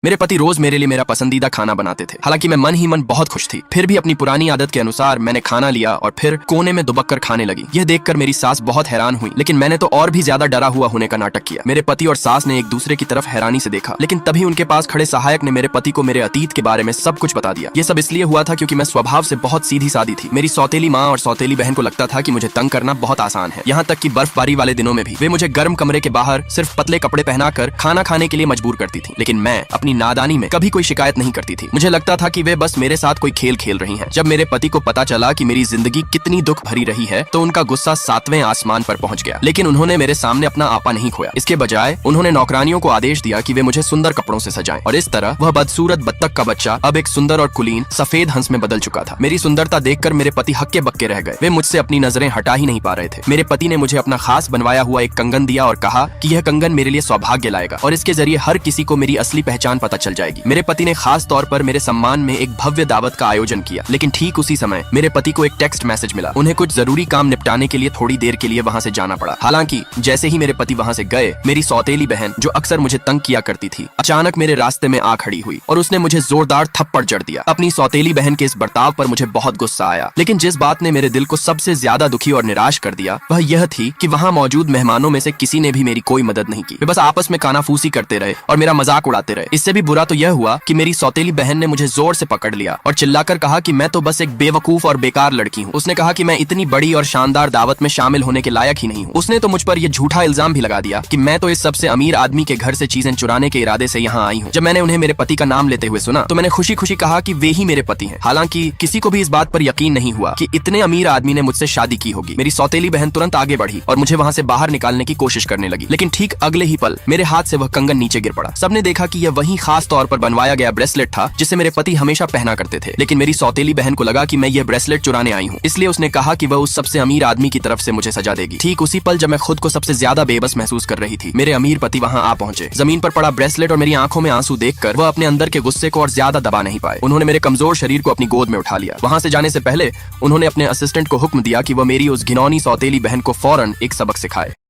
मेरे पति रोज मेरे लिए मेरा पसंदीदा खाना बनाते थे। हालांकि मैं मन ही मन बहुत खुश थी। फिर भी अपनी पुरानी आदत के अनुसार मैंने खाना लिया और फिर कोने में दुबक कर खाने लगी। यह देखकर मेरी सास बहुत हैरान हुई, लेकिन मैंने तो और भी ज्यादा डरा हुआ होने का नाटक किया। मेरे पति और सास ने एक दूसरे की तरफ हैरानी से देखा, लेकिन तभी उनके पास खड़े सहायक ने मेरे पति को मेरे अतीत के बारे में सब कुछ बता दिया। ये सब इसलिए हुआ था क्योंकि मैं स्वभाव से बहुत सीधी सादी थी। मेरी सौतेली माँ और सौतेली बहन को लगता था कि मुझे तंग करना बहुत आसान है। यहाँ तक कि बर्फबारी वाले दिनों में भी वे मुझे गर्म कमरे के बाहर सिर्फ पतले कपड़े पहनाकर खाना खाने के लिए मजबूर करती थी। लेकिन मैं अपनी नादानी में कभी कोई शिकायत नहीं करती थी। मुझे लगता था कि वे बस मेरे साथ कोई खेल खेल रही हैं। जब मेरे पति को पता चला कि मेरी जिंदगी कितनी दुख भरी रही है तो उनका गुस्सा 7वें आसमान पर पहुंच गया। लेकिन उन्होंने मेरे सामने अपना आपा नहीं खोया। इसके बजाय उन्होंने नौकरानियों को आदेश दिया कि वे मुझे सुंदर कपड़ों से सजाएं। और इस तरह वह बदसूरत बत्तख का बच्चा अब एक सुंदर और कुलीन सफेद हंस में बदल चुका था। मेरी सुंदरता देखकर मेरे पति हक्के बक्के रह गए। वे मुझसे अपनी नजरें हटा ही नहीं पा रहे थे। मेरे पति ने मुझे अपना खास बनवाया हुआ एक कंगन दिया और कहा कि यह कंगन मेरे लिए सौभाग्य लाएगा और इसके जरिए हर किसी को मेरी असली पहचान पता चल जाएगी। मेरे पति ने खास तौर पर मेरे सम्मान में एक भव्य दावत का आयोजन किया। लेकिन ठीक उसी समय मेरे पति को एक टेक्स्ट मैसेज मिला। उन्हें कुछ जरूरी काम निपटाने के लिए थोड़ी देर के लिए वहां से जाना पड़ा। हालांकि जैसे ही मेरे पति वहां से गए, मेरी सौतेली बहन जो अक्सर मुझे तंग किया करती थी, अचानक मेरे रास्ते में आ खड़ी हुई और उसने मुझे जोरदार थप्पड़ जड़ दिया। अपनी सौतेली बहन के इस बर्ताव पर मुझे बहुत गुस्सा आया। लेकिन जिस बात ने मेरे दिल को सबसे ज्यादा दुखी और निराश कर दिया वह यह थी कि वहां मौजूद मेहमानों में से किसी ने भी मेरी कोई मदद नहीं की। वे बस आपस में कानाफूसी करते रहे और मेरा मजाक उड़ाते रहे। इससे भी बुरा तो यह हुआ कि मेरी सौतेली बहन ने मुझे जोर से पकड़ लिया और चिल्लाकर कहा कि मैं तो बस एक बेवकूफ और बेकार लड़की हूँ। उसने कहा कि मैं इतनी बड़ी और शानदार दावत में शामिल होने के लायक ही नहीं हूँ। उसने तो मुझ पर यह झूठा इल्जाम भी लगा दिया कि मैं तो इस सबसे अमीर आदमी के घर से चीजें चुराने के इरादे से यहाँ आई हूँ। जब मैंने उन्हें मेरे पति का नाम लेते हुए सुना तो मैंने खुशी खुशी कहा कि वे ही मेरे पति हैं। हालांकि किसी को भी इस बात पर यकीन नहीं हुआ कि इतने अमीर आदमी ने मुझसे शादी की होगी। मेरी सौतेली बहन तुरंत आगे बढ़ी और मुझे वहां से बाहर निकालने की कोशिश करने लगी। लेकिन ठीक अगले ही पल मेरे हाथ से वह कंगन नीचे गिर पड़ा। सबने देखा कि यह वही खास तौर पर बनवाया गया ब्रेसलेट था जिसे मेरे पति हमेशा पहना करते थे। लेकिन मेरी सौतेली बहन को लगा कि मैं यह ब्रेसलेट चुराने आई हूँ, इसलिए उसने कहा कि वह उस सबसे अमीर आदमी की तरफ से मुझे सजा देगी। ठीक उसी पल जब मैं खुद को सबसे ज्यादा बेबस महसूस कर रही थी, मेरे अमीर पति वहां आ पहुंचे। जमीन पर पड़ा ब्रेसलेट और मेरी आंखों में आंसू देखकर वह अपने अंदर के गुस्से को और ज्यादा दबा नहीं पाए। उन्होंने मेरे कमजोर शरीर को अपनी गोद में उठा लिया। वहां से जाने से पहले उन्होंने अपने असिस्टेंट को हुक्म दिया कि वह मेरी उस घिनौनी सौतेली बहन को फौरन एक सबक सिखाए।